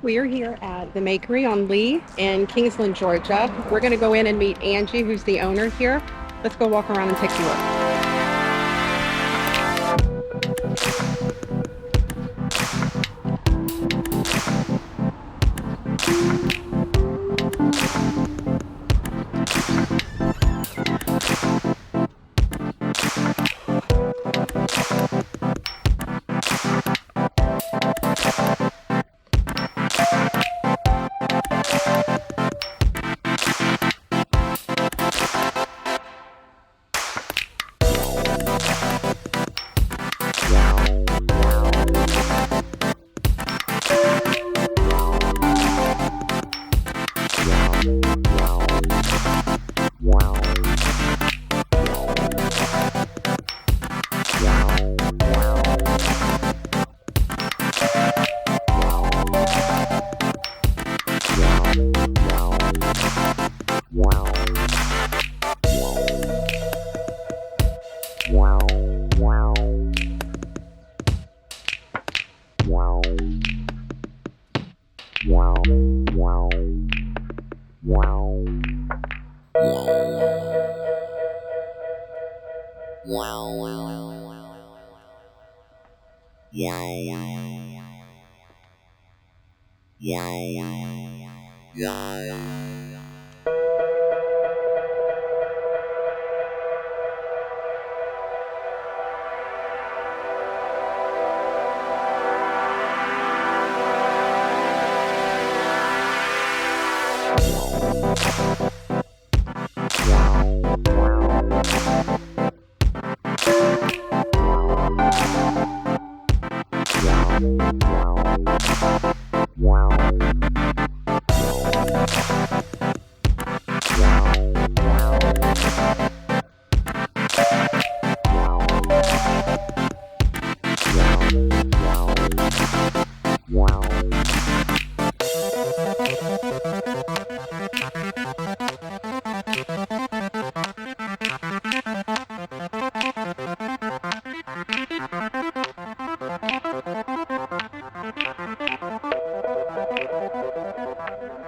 We are here at the Makery on Lee in Kingsland, Georgia. We're going to go in and meet Angie, who's the owner here. Let's go walk around and take a look.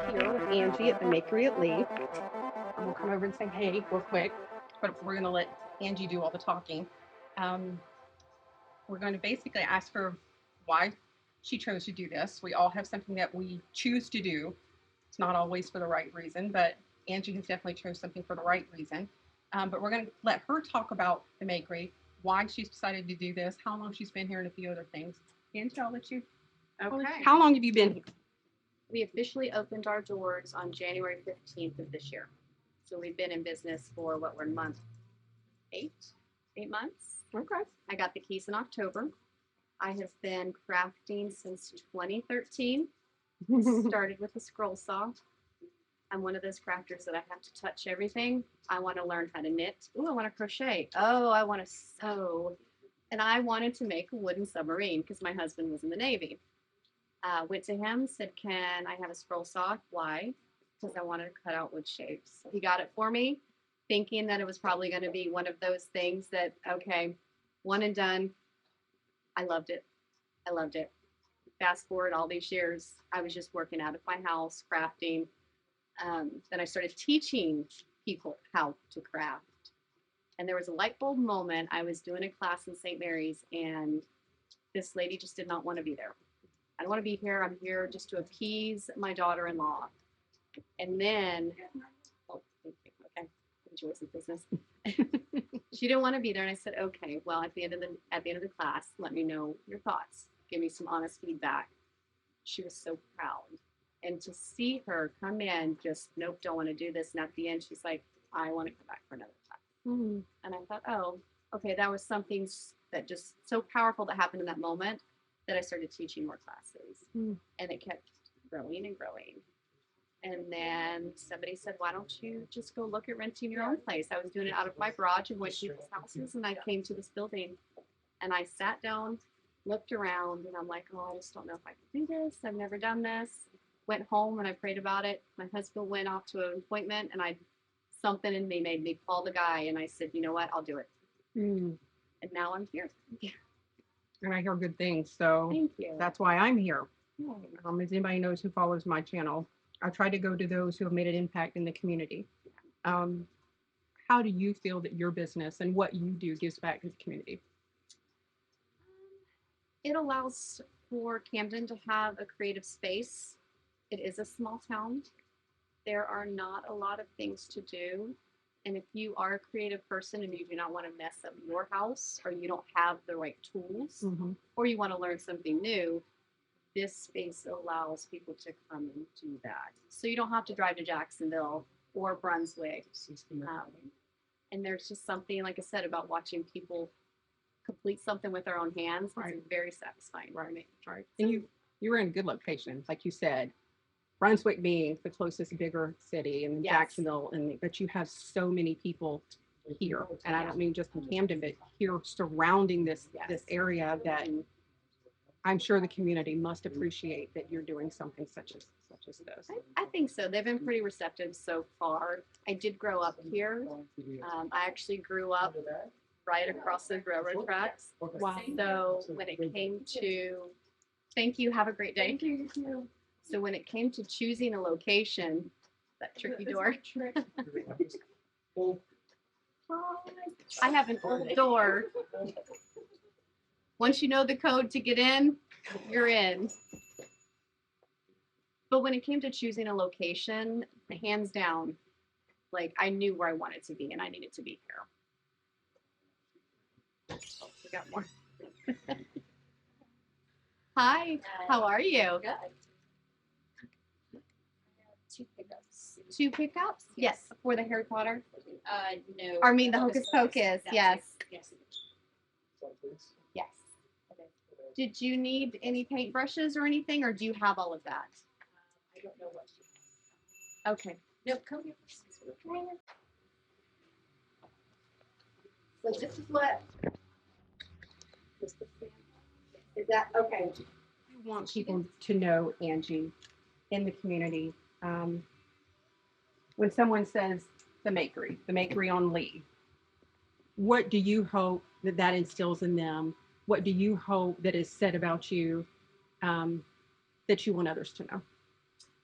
Here with Angie at the Makery at Lee. I'm gonna come over and say hey real quick, but we're gonna let Angie do all the talking. Um, we're going to basically ask her why she chose to do this. We all have something that we choose to do. It's not always for the right reason, but Angie has definitely chose something for the right reason. But we're going to let her talk about the Makery, why she's decided to do this, how long she's been here, and a few other things. Angie, I'll let you. Okay. How long have you been here? We officially opened our doors on January 15th of this year. So we've been in business for what we're in month 8 months. Okay. I got the keys in October. I have been crafting since 2013. Started with a scroll saw. I'm one of those crafters that I have to touch everything. I want to learn how to knit. Oh, I want to crochet. Oh, I want to sew. And I wanted to make a wooden submarine because my husband was in the Navy. Went to him, said, can I have a scroll saw? Why? Because I wanted to cut out wood shapes. He got it for me, thinking that it was probably going to be one of those things that, okay, one and done. I loved it. I loved it. Fast forward all these years, I was just working out of my house, crafting. Then I started teaching people how to craft. And there was a light bulb moment. I was doing a class in St. Mary's, and this lady just did not want to be there. I don't want to be here. I'm here just to appease my daughter-in-law. And then, okay, enjoy some business. She didn't want to be there, and I said, okay, well, at the end of the class, let me know your thoughts. Give me some honest feedback. She was so proud. And to see her come in, just, nope, don't want to do this. And at the end, she's like, I want to come back for another class. Mm-hmm. And I thought, oh, okay, that was something that just so powerful that happened in that moment that I started teaching more classes. Mm. And it kept growing and growing. And then somebody said, why don't you just go look at renting your own place? I was doing it out of my garage and went to people's houses, and I came to this building. And I sat down, looked around, and I'm like, oh, I just don't know if I can do this. I've never done this. Went home and I prayed about it. My husband went off to an appointment, and something in me made me call the guy, and I said, you know what, I'll do it. Mm. And now I'm here. And I hear good things, so thank you. That's why I'm here. As anybody knows who follows my channel, I try to go to those who have made an impact in the community. Um, how do you feel that your business and what you do gives back to the community? It allows for Camden to have a creative space. It is a small town. There are not a lot of things to do. And if you are a creative person and you do not want to mess up your house, or you don't have the right tools, or you want to learn something new, this space allows people to come and do that. So you don't have to drive to Jacksonville or Brunswick. And there's just something, like I said, about watching people complete something with their own hands. Right. It's very satisfying for me. Right. And you were in a good location, like you said. Brunswick being the closest bigger city, and Yes. Jacksonville, but you have so many people here, and I don't mean just in Camden, but here surrounding this area that I'm sure the community must appreciate that you're doing something such as this. I think so. They've been pretty receptive so far. I did grow up here. I actually grew up right across the railroad tracks. Wow. So when it came to, thank you, have a great day. So when it came to choosing a location, that tricky door. I have an old door. Once you know the code to get in, you're in. But when it came to choosing a location, hands down, like I knew where I wanted to be and I needed to be here. Oh, we got more. Hi, how are you? Good. 2 pickups. 2 pickups? Yes, for the Harry Potter. No. Or I mean the Hocus Pocus. Yes. Yes. Yes. Did you need any paintbrushes or anything, or do you have all of that? I don't know what. Okay. No, come here. So this is what. Is that okay? I want people to know, Angie, in the community. When someone says the Makery on Lee, what do you hope that instills in them? What do you hope that is said about you that you want others to know?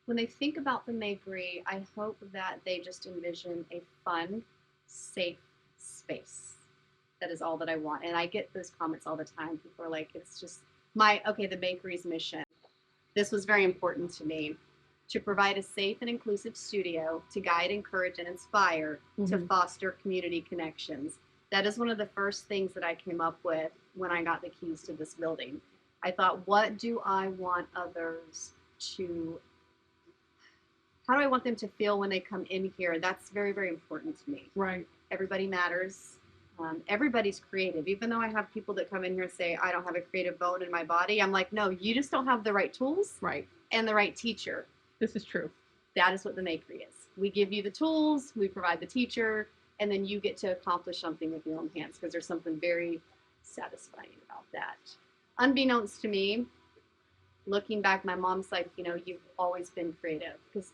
When they think about the Makery, I hope that they just envision a fun, safe space. That is all that I want. And I get those comments all the time. People are like, it's just the Makery's mission. This was very important to me, to provide a safe and inclusive studio to guide, encourage, and inspire, to foster community connections. That is one of the first things that I came up with when I got the keys to this building. I thought, what do I want others to, how do I want them to feel when they come in here? That's very, very important to me. Right. Everybody matters. Everybody's creative. Even though I have people that come in here and say, I don't have a creative bone in my body. I'm like, no, you just don't have the right tools. Right. And the right teacher. This is true. That is what the Makery is. We give you the tools, we provide the teacher, and then you get to accomplish something with your own hands, because there's something very satisfying about that. Unbeknownst to me, looking back, my mom's like, you've always been creative, because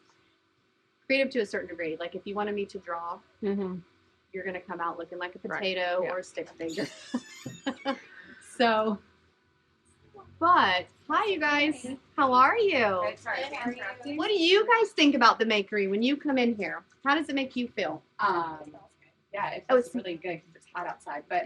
creative to a certain degree. Like if you wanted me to draw, you're going to come out looking like a potato or a stick figure. So, but hi, you guys. How are you? What do you guys think about the Makery when you come in here? How does it make you feel? Yeah, it feels really good because it's hot outside, but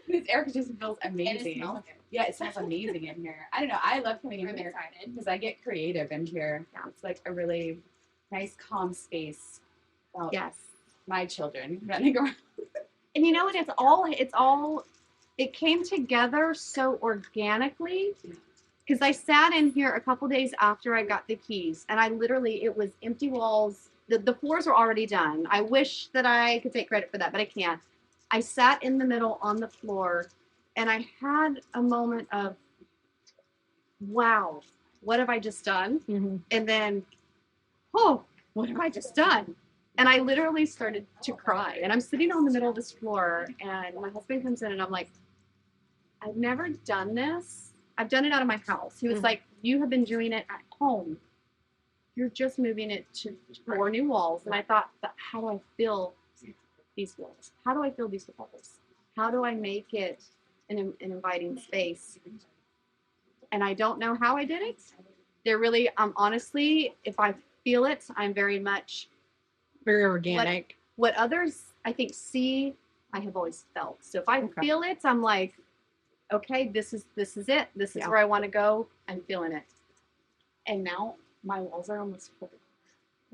this air just feels amazing. Yeah, it smells amazing in here. I don't know. I love coming in here because I get creative in here. Yeah. It's like a really nice, calm space. Well, yes, my children running around. And you know what? It came together so organically, because I sat in here a couple days after I got the keys, and it was empty walls. The floors were already done. I wish that I could take credit for that, but I can't. I sat in the middle on the floor, and I had a moment of, wow, what have I just done? And then, oh, what have I just done? And I literally started to cry. And I'm sitting on the middle of this floor, and my husband comes in, and I'm like, I've never done this. I've done it out of my house. He was like, you have been doing it at home. You're just moving it to 4 new walls. And I thought, but how do I fill these walls? How do I fill these walls? How do I make it an inviting space? and I don't know how I did it. They're really, honestly, if I feel it, I'm very much Very organic. what others I think see, I have always felt. So if I Okay. feel it, I'm like, okay, this is it. This is Yeah. where I want to go. I'm feeling it. And now my walls are almost full.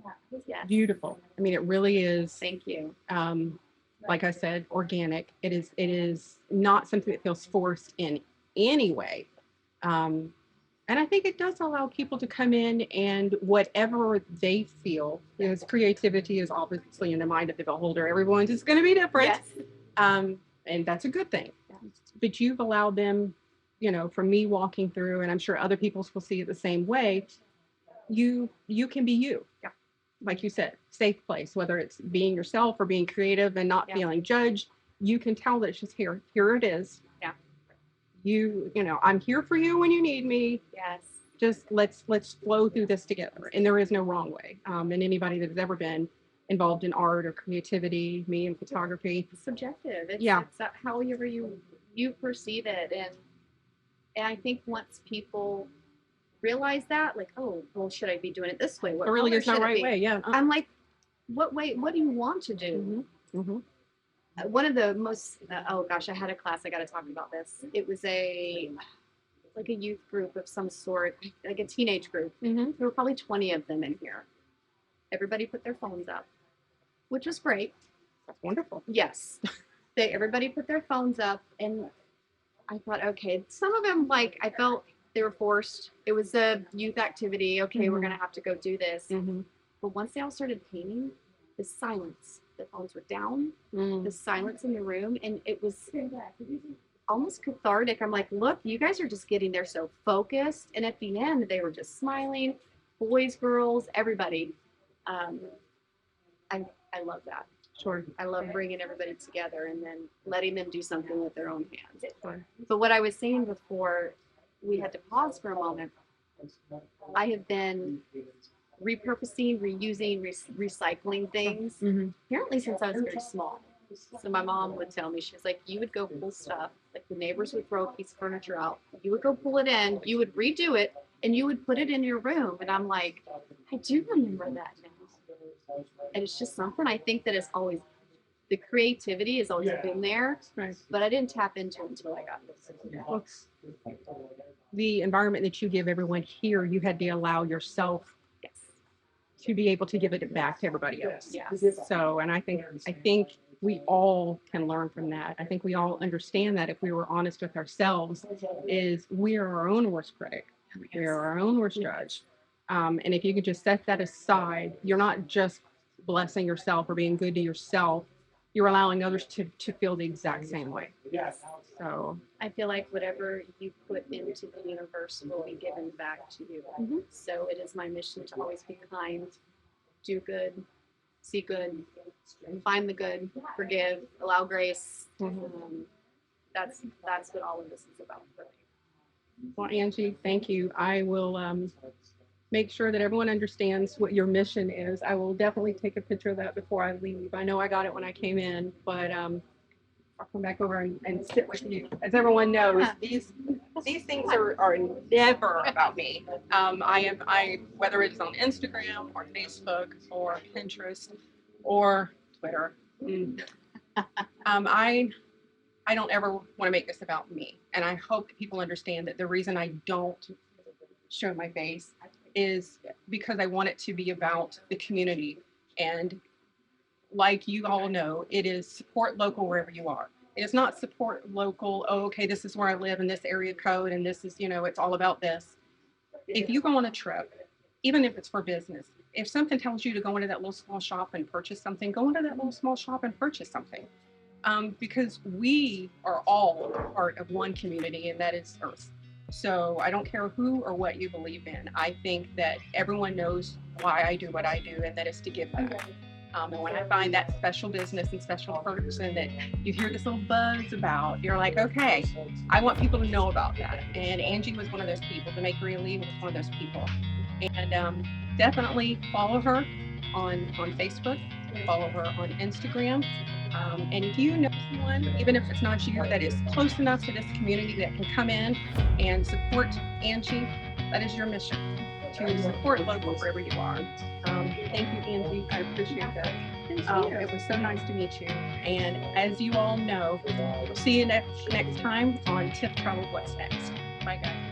Yeah. Yes. Beautiful. I mean, it really is. Thank you. Like I said, organic. It is not something that feels forced in any way. And I think it does allow people to come in and whatever they feel, because creativity is obviously in the mind of the beholder. Everyone's is going to be different. Yes. And that's a good thing. Yeah. But you've allowed them, from me walking through, and I'm sure other people will see it the same way. You can be you. Yeah. Like you said, safe place, whether it's being yourself or being creative and not Yeah. feeling judged. You can tell that it's just here it is. Yeah. I'm here for you when you need me. Yes. Just let's flow through this together. And there is no wrong way. And anybody that has ever been involved in art or creativity, me in photography. It's subjective. It's, Yeah. It's however you perceive it, and I think once people realize that, like, oh, well, should I be doing it this way? What It really color is not should it right be? way. Yeah. I'm like, what way? What do you want to do? Mm-hmm. One of the most oh gosh, I had a class. I got to talk about this. It was like a youth group of some sort, like a teenage group. Mm-hmm. There were probably 20 of them in here. Everybody put their phones up, which was great. That's wonderful. Yes, everybody put their phones up, and I thought, okay, some of them, like, I felt they were forced. It was a youth activity. Okay, we're Mhm. gonna have to go do this. Mm-hmm. But once they all started painting, the silence, the phones were down, Mm-hmm. the silence in the room, and it was almost cathartic. I'm like, look, you guys are just getting there so focused, and at the end, they were just smiling, boys, girls, everybody. I love that. Sure. I love bringing everybody together and then letting them do something with their own hands. Sure. But what I was saying before we had to pause for a moment, I have been repurposing, reusing, recycling things, Mm-hmm. apparently since I was very small. So my mom would tell me, she was like, you would go pull stuff, like the neighbors would throw a piece of furniture out, you would go pull it in, you would redo it, and you would put it in your room. And I'm like, I do remember that now. And it's just something I think that is always, the creativity has always been there, Right. but I didn't tap into it until I got this. Well, the environment that you give everyone here, you had to allow yourself Yes. to be able to give it back to everybody else. Yes. So, and I think we all can learn from that. I think we all understand that if we were honest with ourselves, is we are our own worst critic. We are our own worst judge. And if you could just set that aside, you're not just blessing yourself or being good to yourself. You're allowing others to feel the exact same way. So I feel like whatever you put into the universe will be given back to you. Mhm. So it is my mission to always be kind, do good, see good, find the good, forgive, allow grace. That's what all of this is about for me. well, Angie, thank you. I will make sure that everyone understands what your mission is. I will definitely take a picture of that before I leave. I know I got it when I came in, but I'll come back over and sit with you. As everyone knows, these things are never about me. I whether it's on Instagram or Facebook or Pinterest or Twitter. I don't ever want to make this about me, and I hope that people understand that the reason I don't show my face is because I want it to be about the community. And like you all know, it is support local wherever you are. It is not support local, oh, okay, this is where I live in this area code and this is, it's all about this. If you go on a trip, even if it's for business, if something tells you to go into that little small shop and purchase something, go into that little small shop and purchase something. Because we are all part of one community, and that is Earth. So I don't care who or what you believe in. I think that everyone knows why I do what I do, and that is to give back. And when I find that special business and special person that you hear this little buzz about, you're like, okay, I want people to know about that. And Angie was one of those people. The Makery was one of those people. And definitely follow her on Facebook, follow her on Instagram. And if you know someone, even if it's not you, that is close enough to this community that can come in and support Angie, that is your mission, to support local wherever you are. Thank you, Angie. I appreciate that. It was so nice to meet you. And as you all know, we'll see you next time on Tiff Travels What's Next. Bye, guys.